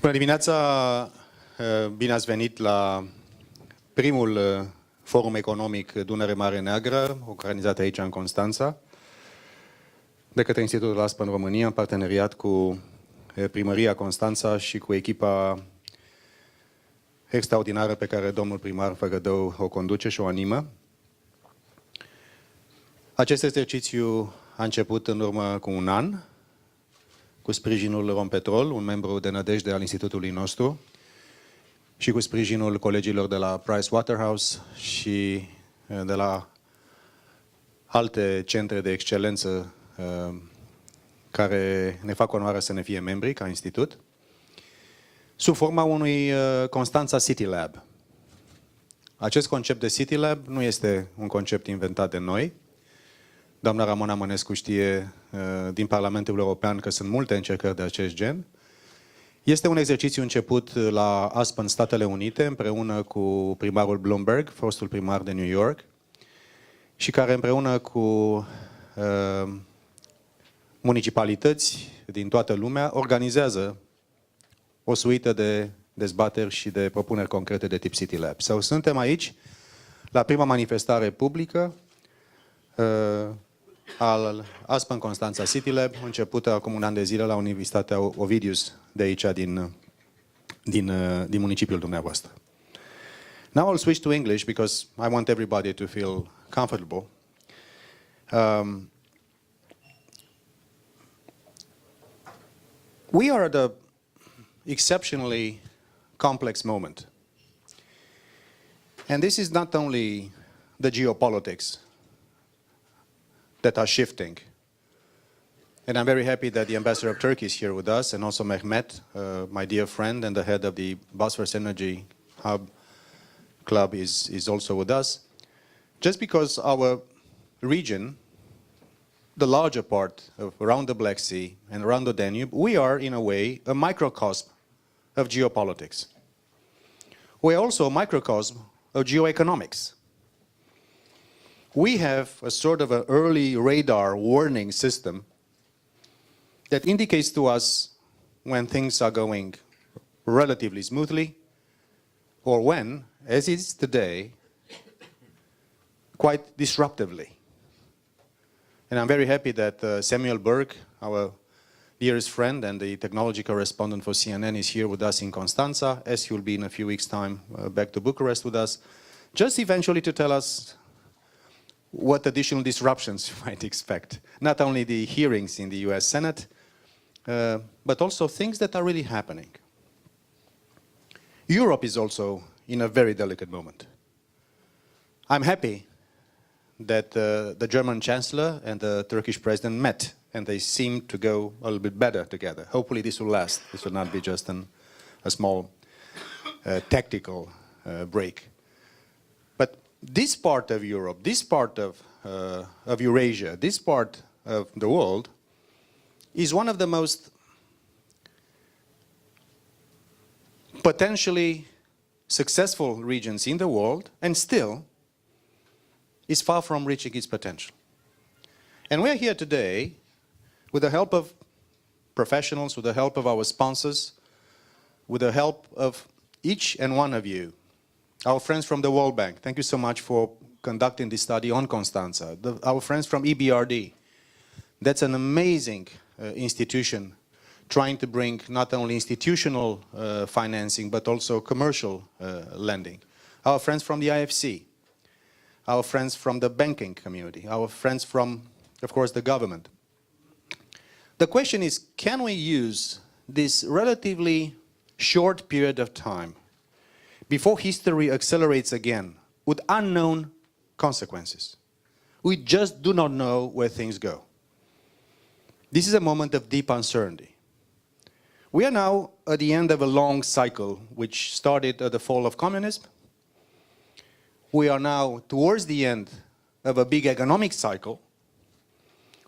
Bună dimineața, bine ați venit la primul forum economic Dunăre Mare Neagră, organizat aici în Constanța, de către Institutul Aspen România, în parteneriat cu Primăria Constanța și cu echipa extraordinară pe care domnul primar Făgădău o conduce și o animă. Acest exercițiu a început în urmă cu un an, cu sprijinul Rompetrol, un membru de nădejde al institutului nostru, și cu sprijinul colegilor de la Pricewaterhouse și de la alte centre de excelență care ne fac onoarea să ne fie membri ca institut, sub forma unui Constanta City Lab. Acest concept de City Lab nu este un concept inventat de noi. Doamna Ramona Mănescu știe din Parlamentul European că sunt multe încercări de acest gen. Este un exercițiu început la Aspen, Statele Unite, împreună cu primarul Bloomberg, fostul primar de New York, și care împreună cu municipalități din toată lumea organizează o suită de dezbateri și de propuneri concrete de tip City Lab. Sau suntem aici la prima manifestare publică al Aspen Constanta City Lab, începută acum un an de zile la Universitatea Ovidius de aici, din municipiul dumneavoastră. Now I'll switch to English because I want everybody to feel comfortable. We are at an exceptionally complex moment. And this is not only the geopolitics that are shifting. And I'm very happy that the ambassador of Turkey is here with us, and also Mehmet, my dear friend and the head of the Bosphorus Energy Hub Club is also with us. Just because our region, the larger part of around the Black Sea and around the Danube, we are in a way a microcosm of geopolitics. We are also a microcosm of geoeconomics. We have a sort of an early radar warning system that indicates to us when things are going relatively smoothly or when, as is today, quite disruptively. And I'm very happy that Samuel Berg, our dearest friend and the technology correspondent for CNN, is here with us in Constanța, as he will be in a few weeks' time back to Bucharest with us, just eventually to tell us what additional disruptions you might expect. Not only the hearings in the US Senate, but also things that are really happening. Europe is also in a very delicate moment. I'm happy that the German Chancellor and the Turkish President met, and they seem to go a little bit better together. Hopefully this will last. This will not be just a small tactical break. But this part of Europe, this part of Eurasia, this part of the world is one of the most potentially successful regions in the world, and still is far from reaching its potential. And we are here today with the help of professionals, with the help of our sponsors, with the help of each and one of you. Our friends from the World Bank, thank you so much for conducting this study on Constanța. Our friends from EBRD, that's an amazing institution trying to bring not only institutional financing but also commercial lending. Our friends from the IFC, our friends from the banking community, our friends from, of course, the government. The question is, can we use this relatively short period of time before history accelerates again with unknown consequences? We just do not know where things go. This is a moment of deep uncertainty. We are now at the end of a long cycle which started at the fall of communism. We are now towards the end of a big economic cycle.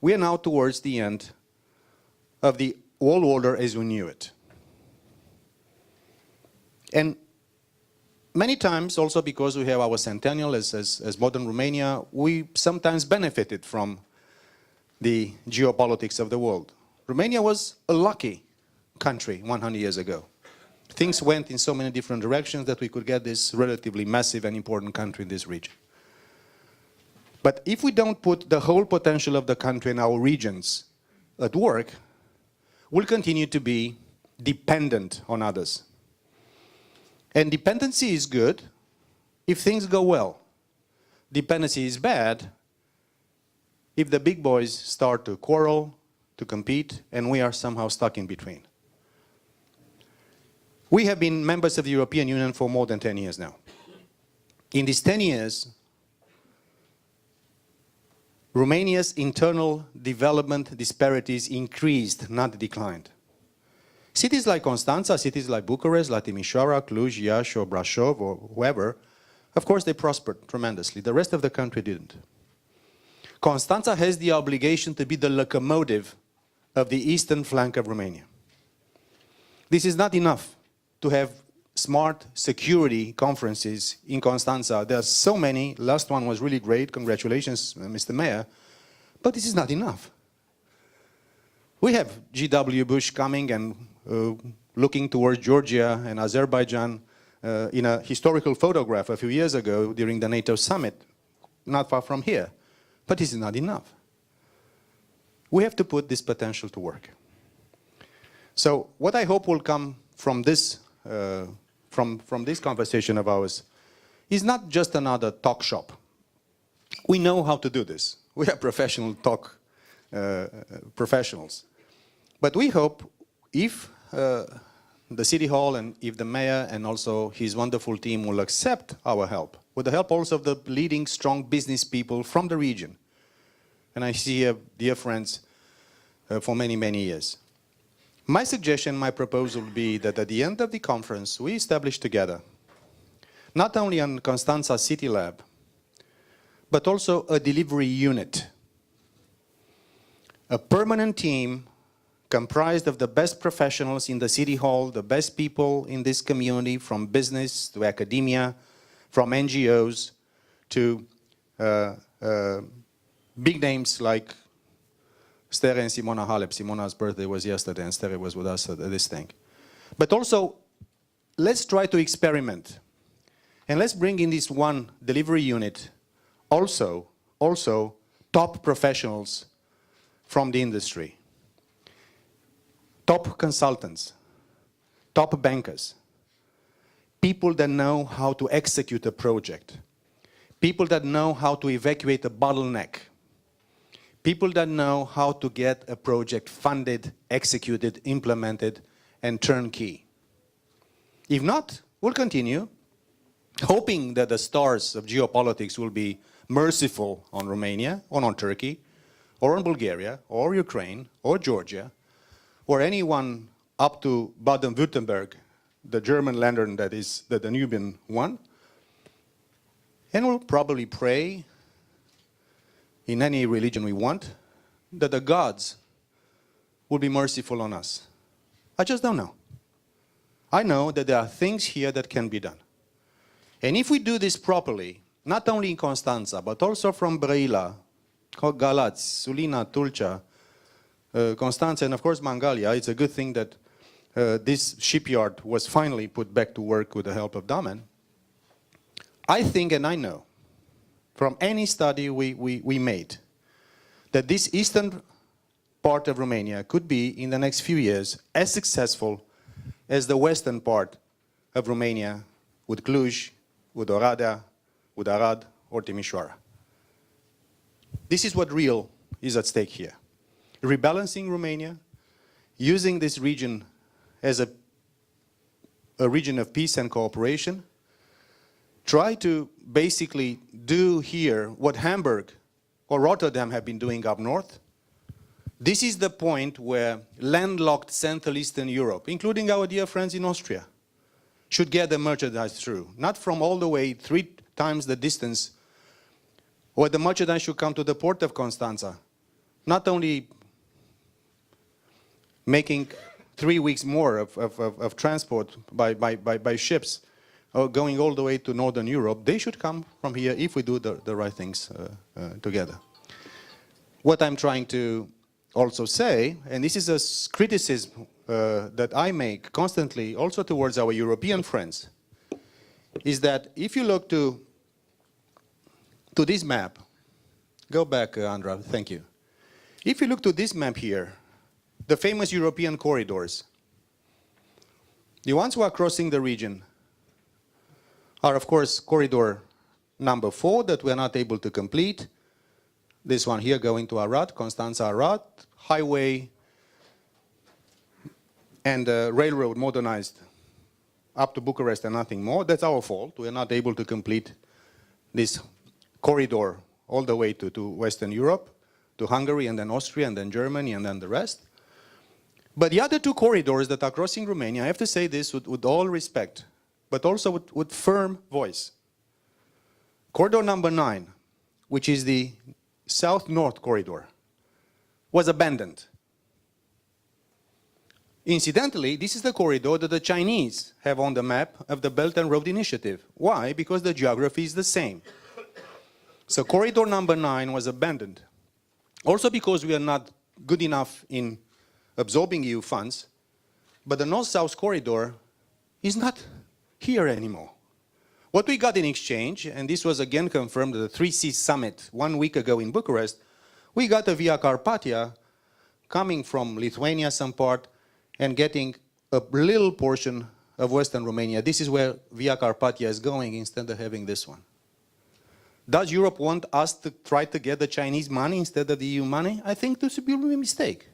We are now towards the end of the world order as we knew it. And many times, also because we have our centennial as modern Romania, we sometimes benefited from the geopolitics of the world. Romania was a lucky country 100 years ago. things went in so many different directions that we could get this relatively massive and important country in this region. But if we don't put the whole potential of the country and our regions at work, we'll continue to be dependent on others. And dependency is good if things go well. Dependency is bad if the big boys start to quarrel, to compete, and we are somehow stuck in between. We have been members of the European Union for more than 10 years now. In these 10 years, Romania's internal development disparities increased, not declined. Cities like Constanta, cities like Bucharest, like Timișoara, Cluj, Iași, or Brașov, or whoever, of course they prospered tremendously. The rest of the country didn't. Constanta has the obligation to be the locomotive of the eastern flank of Romania. This is not enough to have smart security conferences in Constanta. There are so many. Last one was really great. Congratulations, Mr. Mayor. But this is not enough. We have G.W. Bush coming and looking towards Georgia and Azerbaijan in a historical photograph a few years ago during the NATO summit, not far from here. But this is not enough. We have to put this potential to work. So what I hope will come from this from this conversation of ours is not just another talk shop. We know how to do this. We are professional talk professionals. But we hope if the City Hall and if the Mayor and also his wonderful team will accept our help, with the help also of the leading strong business people from the region, and I see dear friends for many, many years. My suggestion, my proposal would be that at the end of the conference, we establish together, not only on Constanta City Lab, but also a delivery unit. A permanent team comprised of the best professionals in the City Hall, the best people in this community, from business to academia, from NGOs to big names like Stere and Simona Halep. Simona's birthday was yesterday and Stere was with us at this thing. But also, let's try to experiment. And let's bring in this one delivery unit also top professionals from the industry. Top consultants, top bankers, people that know how to execute a project, people that know how to evacuate a bottleneck, people that know how to get a project funded, executed, implemented, and turnkey. If not, we'll continue, hoping that the stars of geopolitics will be merciful on Romania, or on Turkey, or on Bulgaria, or Ukraine, or Georgia, or anyone up to Baden-Württemberg, the German lantern that is the Danubian one. And we'll probably pray in any religion we want, that the gods will be merciful on us. I just don't know. I know that there are things here that can be done. And if we do this properly, not only in Constanta, but also from Brăila, Galați, Sulina, Tulcea, Constanța, and of course Mangalia, it's a good thing that this shipyard was finally put back to work with the help of Damen. I think, and I know, from any study we made, that this eastern part of Romania could be, in the next few years, as successful as the western part of Romania with Cluj, with Oradea, with Arad, or Timișoara. This is what real is at stake here. Rebalancing Romania, using this region as a region of peace and cooperation, try to basically do here what Hamburg or Rotterdam have been doing up north. This is the point where landlocked Central Eastern Europe, including our dear friends in Austria, should get the merchandise through. Not from all the way 3 times the distance, where the merchandise should come to the port of Constanta. Not only making 3 weeks more of transport by ships, or going all the way to Northern Europe, they should come from here if we do the right things together. What I'm trying to also say, and this is a criticism that I make constantly also towards our European friends is that if you look to this map, go back, Andra, thank you. If you look to this map here, the famous European corridors, the ones who are crossing the region are, of course, corridor number 4 that we are not able to complete. This one here going to Arad, Constanța Arad, highway and railroad modernized up to Bucharest and nothing more. That's our fault. We are not able to complete this corridor all the way to Western Europe, to Hungary and then Austria and then Germany and then the rest. But the other 2 corridors that are crossing Romania, I have to say this with all respect, but also with firm voice. Corridor number 9, which is the south-north corridor, was abandoned. Incidentally, this is the corridor that the Chinese have on the map of the Belt and Road Initiative. Why? Because the geography is the same. So corridor number 9 was abandoned. Also because we are not good enough in absorbing EU funds, but the north-south corridor is not here anymore. What we got in exchange, and this was again confirmed at the 3C summit 1 week ago in Bucharest, we got a Via Carpathia coming from Lithuania some part and getting a little portion of Western Romania. This is where Via Carpathia is going instead of having this one. Does Europe want us to try to get the Chinese money instead of the EU money? I think this would be a mistake.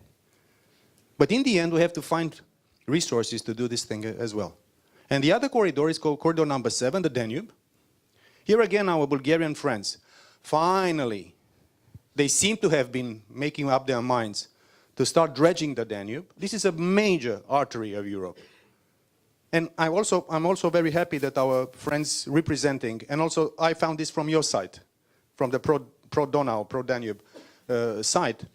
But in the end, we have to find resources to do this thing as well. And the other corridor is called corridor number 7, the Danube. Here again, our Bulgarian friends, finally, they seem to have been making up their minds to start dredging the Danube. This is a major artery of Europe. And I'm also very happy that our friends representing, and also I found this from your side, from the pro-Donau, pro-Danube side.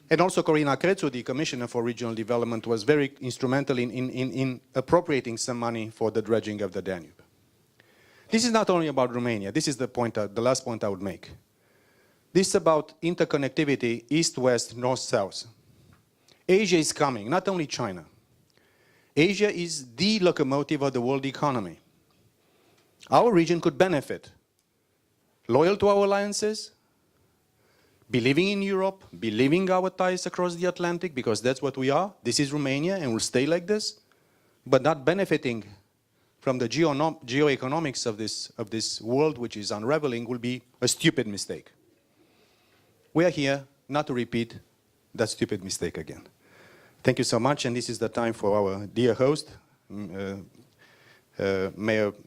And also Corina Crețu, the Commissioner for Regional Development, was very instrumental in appropriating some money for the dredging of the Danube. This is not only about Romania. This is the point, the last point I would make. This is about interconnectivity, east-west, north-south. Asia is coming, not only China. Asia is the locomotive of the world economy. Our region could benefit. Loyal to our alliances, believing in Europe, believing our ties across the Atlantic, because that's what we are. This is Romania and will stay like this, but not benefiting from the geoeconomics of this world which is unraveling will be a stupid mistake. We are here not to repeat that stupid mistake again. Thank you so much, and this is the time for our dear host, Mayor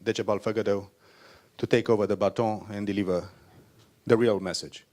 Decebal Făgădău, to take over the baton and deliver the real message.